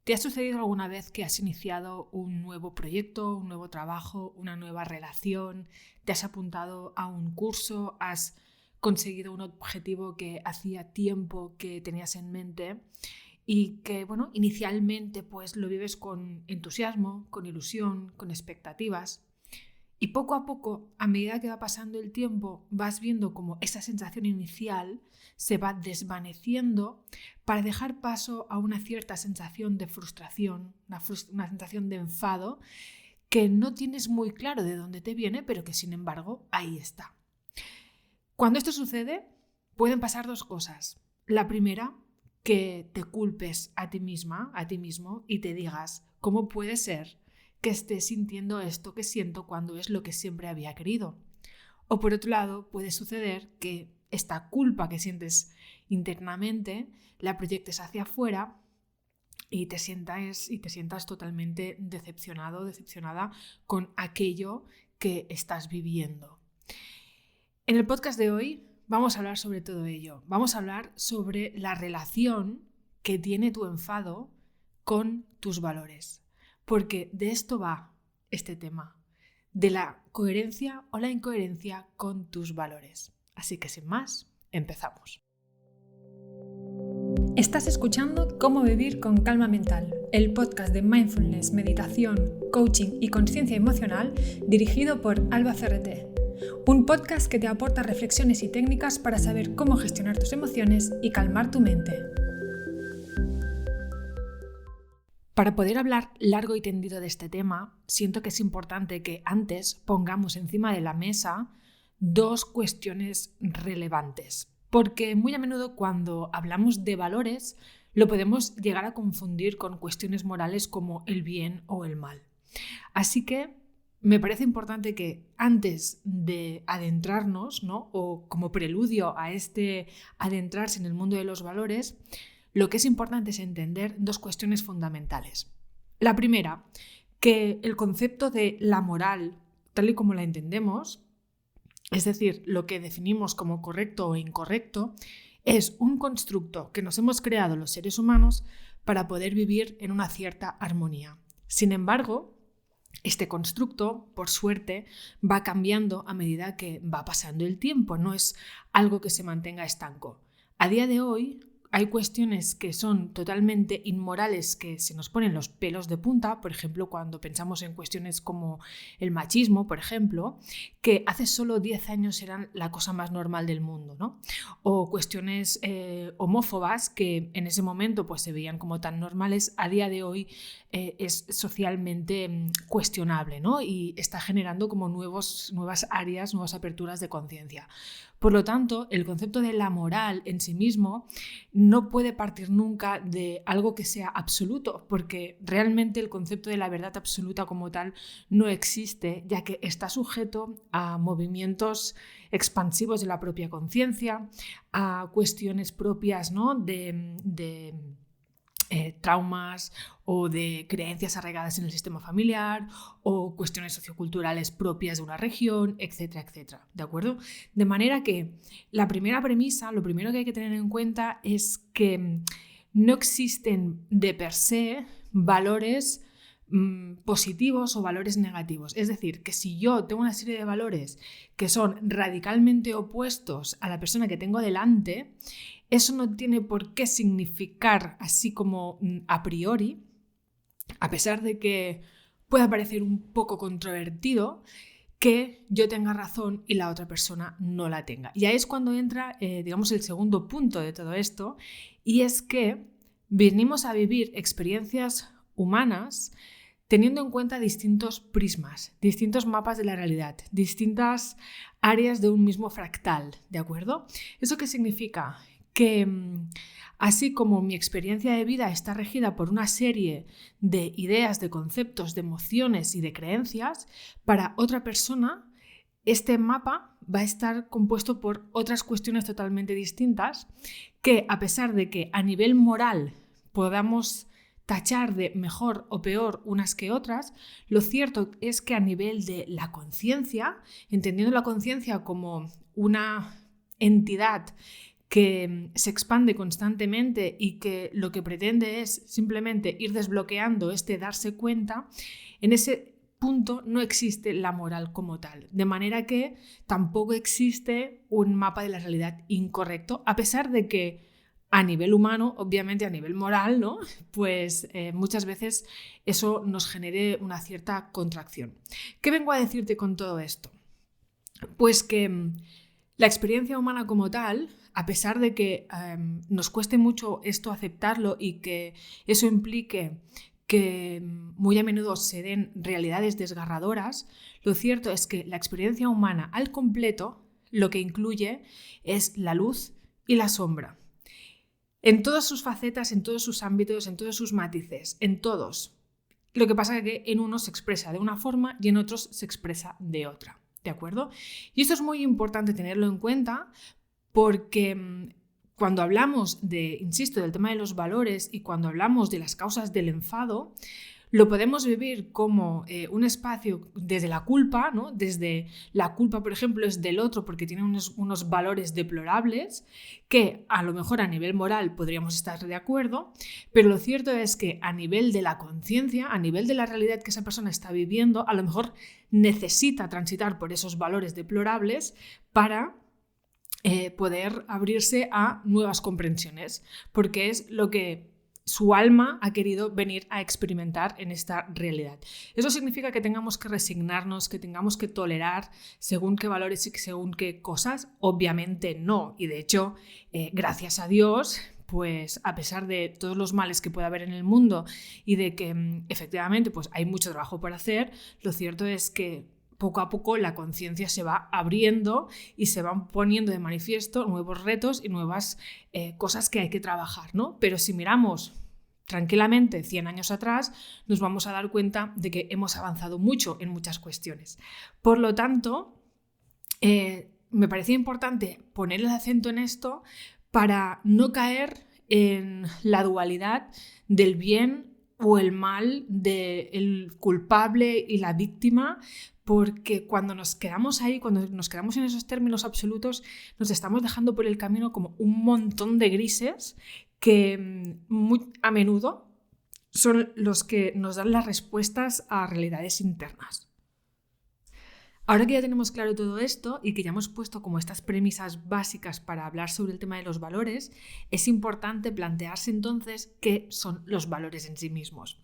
¿Te ha sucedido alguna vez que has iniciado un nuevo proyecto, un nuevo trabajo, una nueva relación? ¿Te has apuntado a un curso? ¿Has conseguido un objetivo que hacía tiempo que tenías en mente? Y que, inicialmente pues lo vives con entusiasmo, con ilusión, con expectativas. Y poco a poco, a medida que va pasando el tiempo, vas viendo cómo esa sensación inicial se va desvaneciendo para dejar paso a una cierta sensación de frustración, una sensación de enfado que no tienes muy claro de dónde te viene, pero que sin embargo ahí está. Cuando esto sucede, pueden pasar dos cosas. La primera, que te culpes a ti misma, a ti mismo, y te digas, ¿cómo puede ser que esté sintiendo esto que siento cuando es lo que siempre había querido? O por otro lado, puede suceder que esta culpa que sientes internamente la proyectes hacia afuera y te sientas totalmente decepcionado, decepcionada con aquello que estás viviendo. En el podcast de hoy vamos a hablar sobre todo ello. Vamos a hablar sobre la relación que tiene tu enfado con tus valores. Porque de esto va este tema, de la coherencia o la incoherencia con tus valores. Así que sin más, empezamos. Estás escuchando Cómo vivir con calma mental, el podcast de mindfulness, meditación, coaching y consciencia emocional dirigido por Alba Ferreté. Un podcast que te aporta reflexiones y técnicas para saber cómo gestionar tus emociones y calmar tu mente. Para poder hablar largo y tendido de este tema, siento que es importante que antes pongamos encima de la mesa dos cuestiones relevantes. Porque muy a menudo cuando hablamos de valores lo podemos llegar a confundir con cuestiones morales como el bien o el mal. Así que me parece importante que antes de adentrarnos, o como preludio a este adentrarse en el mundo de los valores, lo que es importante es entender dos cuestiones fundamentales. La primera, que el concepto de la moral, tal y como la entendemos, es decir, lo que definimos como correcto o incorrecto, es un constructo que nos hemos creado los seres humanos para poder vivir en una cierta armonía. Sin embargo, este constructo, por suerte, va cambiando a medida que va pasando el tiempo, no es algo que se mantenga estanco. A día de hoy hay cuestiones que son totalmente inmorales que se nos ponen los pelos de punta, por ejemplo, cuando pensamos en cuestiones como el machismo, por ejemplo, que hace solo 10 años eran la cosa más normal del mundo, ¿no? O cuestiones homófobas que en ese momento pues, se veían como tan normales, a día de hoy es socialmente cuestionable, ¿no? Y está generando como nuevas áreas, nuevas aperturas de conciencia. Por lo tanto, el concepto de la moral en sí mismo no puede partir nunca de algo que sea absoluto, porque realmente el concepto de la verdad absoluta como tal no existe, ya que está sujeto a movimientos expansivos de la propia conciencia, a cuestiones propias, ¿no? de traumas o de creencias arraigadas en el sistema familiar o cuestiones socioculturales propias de una región, etcétera, etcétera, ¿de acuerdo? De manera que la primera premisa, lo primero que hay que tener en cuenta es que no existen de per se valores positivos o valores negativos. Es decir, que si yo tengo una serie de valores que son radicalmente opuestos a la persona que tengo delante, eso no tiene por qué significar así como a priori, a pesar de que pueda parecer un poco controvertido, que yo tenga razón y la otra persona no la tenga. Y ahí es cuando entra, digamos, el segundo punto de todo esto, y es que venimos a vivir experiencias humanas teniendo en cuenta distintos prismas, distintos mapas de la realidad, distintas áreas de un mismo fractal, ¿de acuerdo? ¿Eso qué significa? Que así como mi experiencia de vida está regida por una serie de ideas, de conceptos, de emociones y de creencias, para otra persona este mapa va a estar compuesto por otras cuestiones totalmente distintas que, a pesar de que a nivel moral podamos tachar de mejor o peor unas que otras, lo cierto es que a nivel de la conciencia, entendiendo la conciencia como una entidad que se expande constantemente y que lo que pretende es simplemente ir desbloqueando este darse cuenta, en ese punto no existe la moral como tal, de manera que tampoco existe un mapa de la realidad incorrecto, a pesar de que a nivel humano, obviamente a nivel moral, ¿no? Pues muchas veces eso nos genere una cierta contracción. ¿Qué vengo a decirte con todo esto? Pues que la experiencia humana como tal, a pesar de que nos cueste mucho esto aceptarlo y que eso implique que muy a menudo se den realidades desgarradoras, lo cierto es que la experiencia humana al completo lo que incluye es la luz y la sombra. En todas sus facetas, en todos sus ámbitos, en todos sus matices, en todos. Lo que pasa es que en unos se expresa de una forma y en otros se expresa de otra. ¿De acuerdo? Y esto es muy importante tenerlo en cuenta porque cuando hablamos insisto, del tema de los valores y cuando hablamos de las causas del enfado, lo podemos vivir como un espacio desde la culpa, ¿no? Desde la culpa, por ejemplo, es del otro porque tiene unos valores deplorables que a lo mejor a nivel moral podríamos estar de acuerdo, pero lo cierto es que a nivel de la conciencia, a nivel de la realidad que esa persona está viviendo, a lo mejor necesita transitar por esos valores deplorables para poder abrirse a nuevas comprensiones, porque es lo que su alma ha querido venir a experimentar en esta realidad. ¿Eso significa que tengamos que resignarnos, que tengamos que tolerar según qué valores y según qué cosas? Obviamente no. Y de hecho, gracias a Dios, pues a pesar de todos los males que puede haber en el mundo y de que efectivamente pues, hay mucho trabajo por hacer, lo cierto es que poco a poco la conciencia se va abriendo y se van poniendo de manifiesto nuevos retos y nuevas cosas que hay que trabajar, ¿no? Pero si miramos tranquilamente 100 años atrás, nos vamos a dar cuenta de que hemos avanzado mucho en muchas cuestiones. Por lo tanto, me parecía importante poner el acento en esto para no caer en la dualidad del bien o el mal, del culpable y la víctima, porque cuando nos quedamos ahí, cuando nos quedamos en esos términos absolutos, nos estamos dejando por el camino como un montón de grises que muy a menudo son los que nos dan las respuestas a realidades internas. Ahora que ya tenemos claro todo esto y que ya hemos puesto como estas premisas básicas para hablar sobre el tema de los valores, es importante plantearse entonces qué son los valores en sí mismos.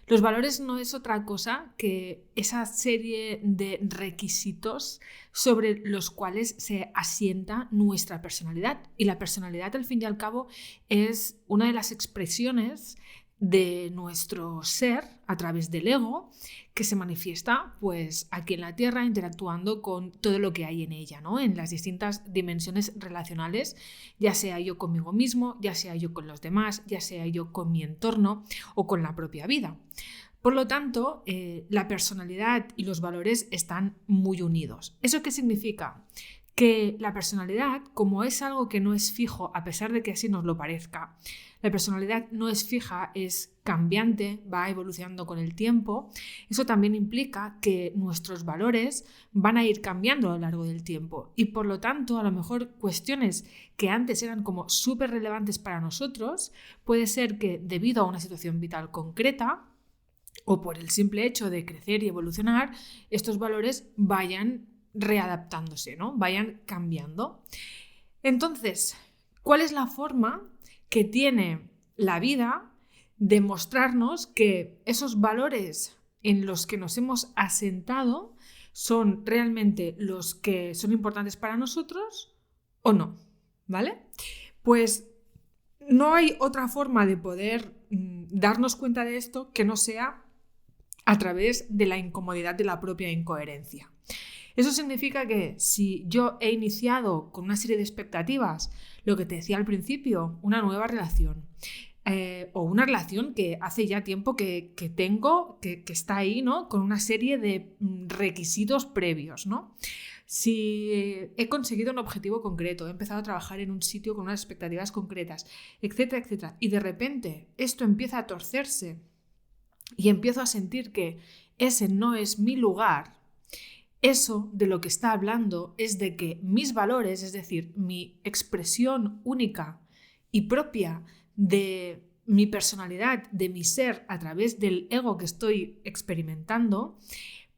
Los valores no es otra cosa que esa serie de requisitos sobre los cuales se asienta nuestra personalidad. Y la personalidad, al fin y al cabo, es una de las expresiones de nuestro ser a través del ego que se manifiesta pues aquí en la Tierra interactuando con todo lo que hay en ella, ¿no? En las distintas dimensiones relacionales, ya sea yo conmigo mismo, ya sea yo con los demás, ya sea yo con mi entorno o con la propia vida. Por lo tanto, la personalidad y los valores están muy unidos. ¿Eso qué significa? Que la personalidad, como es algo que no es fijo, a pesar de que así nos lo parezca, la personalidad no es fija, es cambiante, va evolucionando con el tiempo. Eso también implica que nuestros valores van a ir cambiando a lo largo del tiempo y por lo tanto a lo mejor cuestiones que antes eran como súper relevantes para nosotros, puede ser que debido a una situación vital concreta o por el simple hecho de crecer y evolucionar, estos valores vayan readaptándose, ¿no? Vayan cambiando. Entonces, ¿cuál es la forma que tiene la vida de mostrarnos que esos valores en los que nos hemos asentado son realmente los que son importantes para nosotros o no? ¿Vale? Pues no hay otra forma de poder darnos cuenta de esto que no sea a través de la incomodidad de la propia incoherencia. Eso significa que si yo he iniciado con una serie de expectativas, lo que te decía al principio, una nueva relación, o una relación que hace ya tiempo que tengo, que está ahí, ¿no? Con una serie de requisitos previos, ¿no? Si he conseguido un objetivo concreto, he empezado a trabajar en un sitio con unas expectativas concretas, etcétera, etcétera, y de repente esto empieza a torcerse y empiezo a sentir que ese no es mi lugar, Eso de lo que está hablando es de que mis valores, es decir, mi expresión única y propia de mi personalidad, de mi ser a través del ego que estoy experimentando,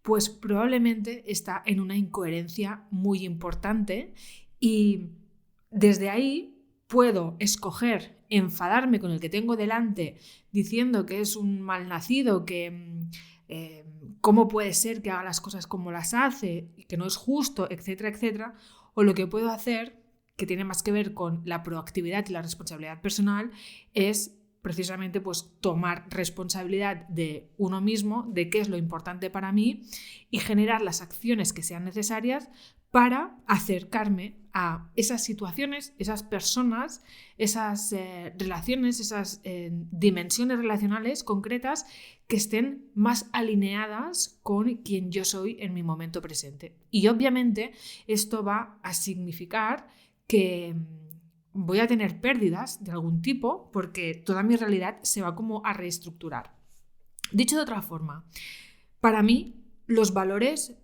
pues probablemente está en una incoherencia muy importante y desde ahí puedo escoger enfadarme con el que tengo delante diciendo que es un malnacido, que cómo puede ser que haga las cosas como las hace, que no es justo, etcétera, etcétera, o lo que puedo hacer, que tiene más que ver con la proactividad y la responsabilidad personal, es precisamente pues tomar responsabilidad de uno mismo, de qué es lo importante para mí y generar las acciones que sean necesarias para acercarme a esas situaciones, esas personas, esas relaciones, esas dimensiones relacionales concretas que estén más alineadas con quien yo soy en mi momento presente. Y obviamente esto va a significar que voy a tener pérdidas de algún tipo porque toda mi realidad se va como a reestructurar. Dicho de otra forma, para mí los valores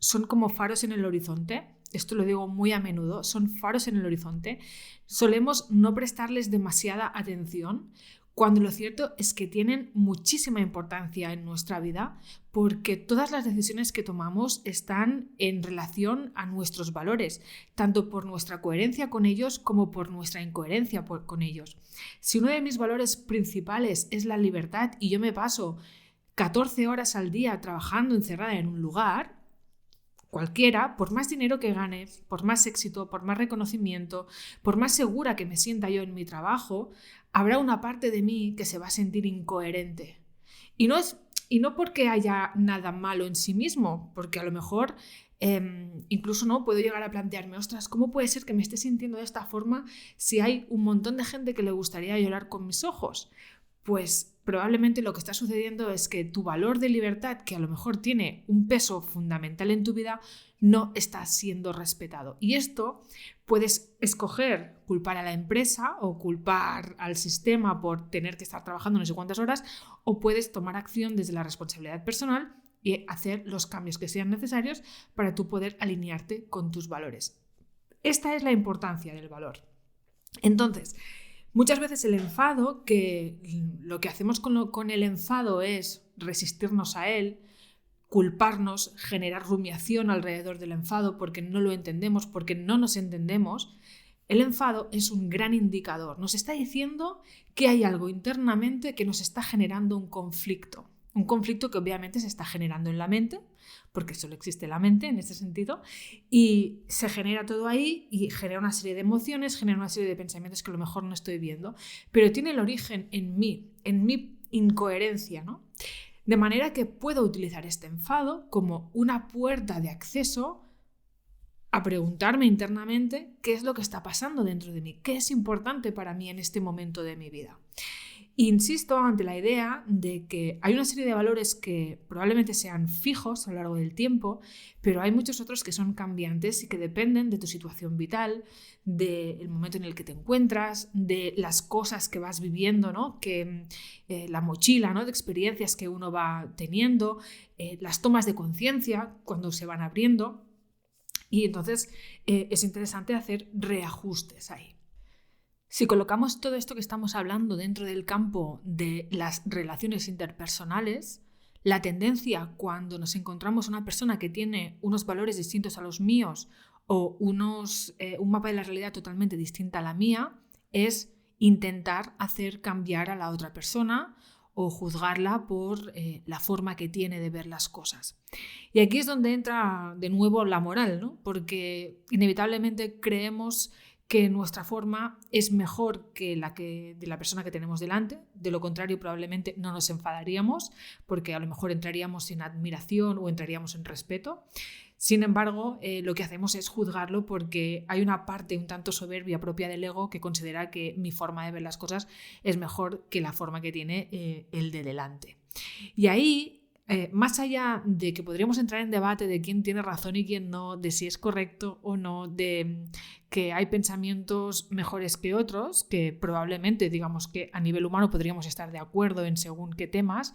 son como faros en el horizonte. Esto lo digo muy a menudo, son faros en el horizonte. Solemos no prestarles demasiada atención cuando lo cierto es que tienen muchísima importancia en nuestra vida porque todas las decisiones que tomamos están en relación a nuestros valores, tanto por nuestra coherencia con ellos como por nuestra incoherencia con ellos. Si uno de mis valores principales es la libertad y yo me paso 14 horas al día trabajando encerrada en un lugar, cualquiera, por más dinero que gane, por más éxito, por más reconocimiento, por más segura que me sienta yo en mi trabajo, habrá una parte de mí que se va a sentir incoherente. Y no porque haya nada malo en sí mismo, porque a lo mejor incluso no puedo llegar a plantearme, ostras, ¿cómo puede ser que me esté sintiendo de esta forma si hay un montón de gente que le gustaría llorar con mis ojos? Pues probablemente lo que está sucediendo es que tu valor de libertad, que a lo mejor tiene un peso fundamental en tu vida, no está siendo respetado. Y esto puedes escoger culpar a la empresa o culpar al sistema por tener que estar trabajando no sé cuántas horas, o puedes tomar acción desde la responsabilidad personal y hacer los cambios que sean necesarios para tú poder alinearte con tus valores. Esta es la importancia del valor. Entonces, muchas veces el enfado, que lo que hacemos con el enfado es resistirnos a él, culparnos, generar rumiación alrededor del enfado porque no lo entendemos, porque no nos entendemos. El enfado es un gran indicador. Nos está diciendo que hay algo internamente que nos está generando un conflicto. Un conflicto que obviamente se está generando en la mente, porque solo existe la mente en ese sentido, y se genera todo ahí y genera una serie de emociones, genera una serie de pensamientos que a lo mejor no estoy viendo, pero tiene el origen en mi incoherencia, ¿no? De manera que puedo utilizar este enfado como una puerta de acceso a preguntarme internamente qué es lo que está pasando dentro de mí, qué es importante para mí en este momento de mi vida. Insisto ante la idea de que hay una serie de valores que probablemente sean fijos a lo largo del tiempo, pero hay muchos otros que son cambiantes y que dependen de tu situación vital, del momento en el que te encuentras, de las cosas que vas viviendo, ¿no? La mochila, ¿no? de experiencias que uno va teniendo, las tomas de conciencia cuando se van abriendo. Y entonces es interesante hacer reajustes ahí. Si colocamos todo esto que estamos hablando dentro del campo de las relaciones interpersonales, la tendencia cuando nos encontramos una persona que tiene unos valores distintos a los míos o un mapa de la realidad totalmente distinta a la mía es intentar hacer cambiar a la otra persona o juzgarla por la forma que tiene de ver las cosas. Y aquí es donde entra de nuevo la moral, ¿no? Porque inevitablemente creemos que nuestra forma es mejor que la de la persona que tenemos delante. De lo contrario, probablemente no nos enfadaríamos porque a lo mejor entraríamos en admiración o entraríamos en respeto. Sin embargo, lo que hacemos es juzgarlo porque hay una parte un tanto soberbia propia del ego que considera que mi forma de ver las cosas es mejor que la forma que tiene el de delante. Y ahí, más allá de que podríamos entrar en debate de quién tiene razón y quién no, de si es correcto o no, de que hay pensamientos mejores que otros, que probablemente, digamos que a nivel humano podríamos estar de acuerdo en según qué temas,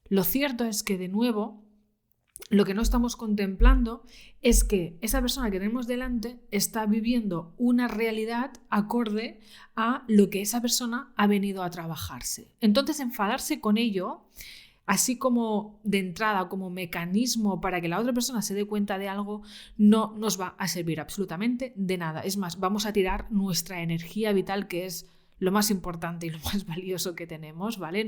lo cierto es que, de nuevo, lo que no estamos contemplando es que esa persona que tenemos delante está viviendo una realidad acorde a lo que esa persona ha venido a trabajarse. Entonces, enfadarse con ello, así como de entrada, como mecanismo para que la otra persona se dé cuenta de algo, no nos va a servir absolutamente de nada. Es más, vamos a tirar nuestra energía vital, que es lo más importante y lo más valioso que tenemos, ¿vale?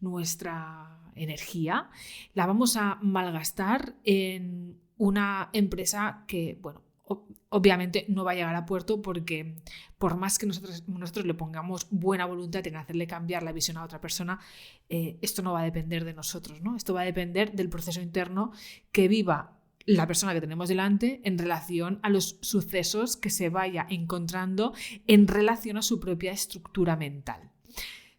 Nuestra energía, la vamos a malgastar en una empresa que, bueno, obviamente no va a llegar a puerto, porque por más que nosotros le pongamos buena voluntad en hacerle cambiar la visión a otra persona, esto no va a depender de nosotros, ¿no? Esto va a depender del proceso interno que viva la persona que tenemos delante en relación a los sucesos que se vaya encontrando en relación a su propia estructura mental.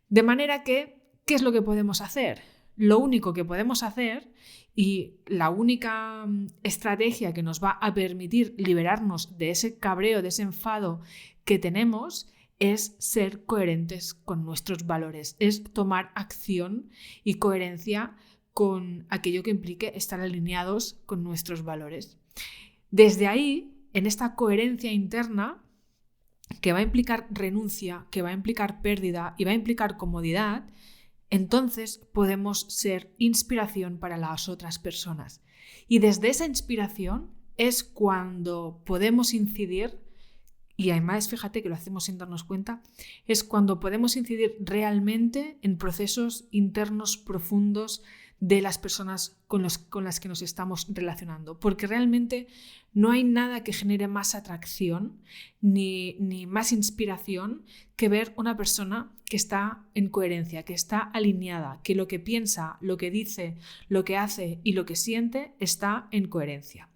De manera que, ¿qué es lo que podemos hacer? Lo único que podemos hacer, y la única estrategia que nos va a permitir liberarnos de ese cabreo, de ese enfado que tenemos, es ser coherentes con nuestros valores, es tomar acción y coherencia con aquello que implique estar alineados con nuestros valores. Desde ahí, en esta coherencia interna, que va a implicar renuncia, que va a implicar pérdida y va a implicar comodidad, entonces podemos ser inspiración para las otras personas. Y desde esa inspiración es cuando podemos incidir, y además fíjate que lo hacemos sin darnos cuenta, es cuando podemos incidir realmente en procesos internos profundos de las personas con las que nos estamos relacionando, porque realmente no hay nada que genere más atracción ni más inspiración que ver una persona que está en coherencia, que está alineada, que lo que piensa, lo que dice, lo que hace y lo que siente está en coherencia.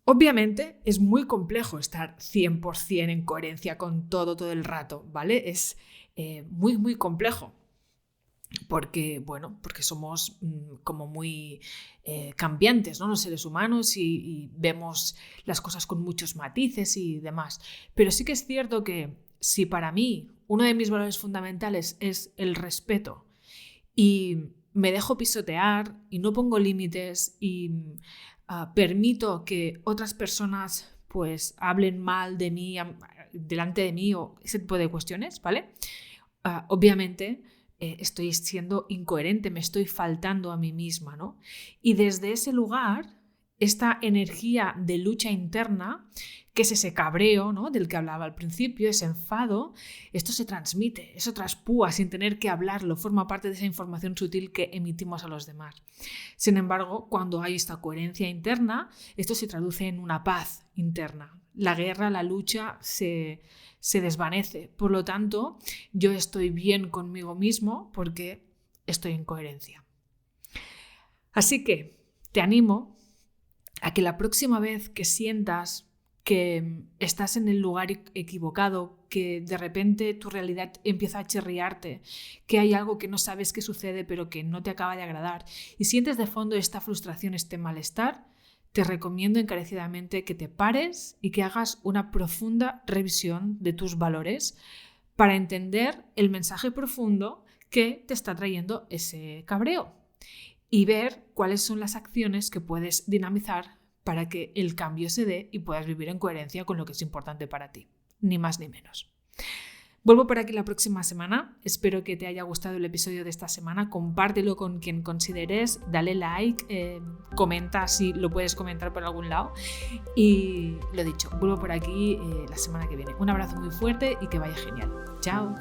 Obviamente es muy complejo estar 100% en coherencia con todo el rato, ¿vale? Es muy, muy complejo. Porque somos como muy cambiantes, ¿no? Los seres humanos y vemos las cosas con muchos matices y demás. Pero sí que es cierto que si para mí uno de mis valores fundamentales es el respeto y me dejo pisotear y no pongo límites y permito que otras personas pues hablen mal de mí delante de mí o ese tipo de cuestiones, ¿vale? Obviamente estoy siendo incoherente, me estoy faltando a mí misma, ¿no? Y desde ese lugar, esta energía de lucha interna, que es ese cabreo, ¿no?, del que hablaba al principio, ese enfado, esto se transmite, eso traspúa sin tener que hablarlo, forma parte de esa información sutil que emitimos a los demás. Sin embargo, cuando hay esta coherencia interna, esto se traduce en una paz interna. La guerra, la lucha se desvanece. Por lo tanto, yo estoy bien conmigo mismo porque estoy en coherencia. Así que te animo a que la próxima vez que sientas que estás en el lugar equivocado, que de repente tu realidad empieza a chirriarte, que hay algo que no sabes qué sucede pero que no te acaba de agradar y sientes de fondo esta frustración, este malestar, te recomiendo encarecidamente que te pares y que hagas una profunda revisión de tus valores para entender el mensaje profundo que te está trayendo ese cabreo y ver cuáles son las acciones que puedes dinamizar para que el cambio se dé y puedas vivir en coherencia con lo que es importante para ti, ni más ni menos. Vuelvo por aquí la próxima semana. Espero que te haya gustado el episodio de esta semana. Compártelo con quien consideres, dale like, comenta si lo puedes comentar por algún lado. Y lo dicho, vuelvo por aquí la semana que viene. Un abrazo muy fuerte y que vaya genial. Chao.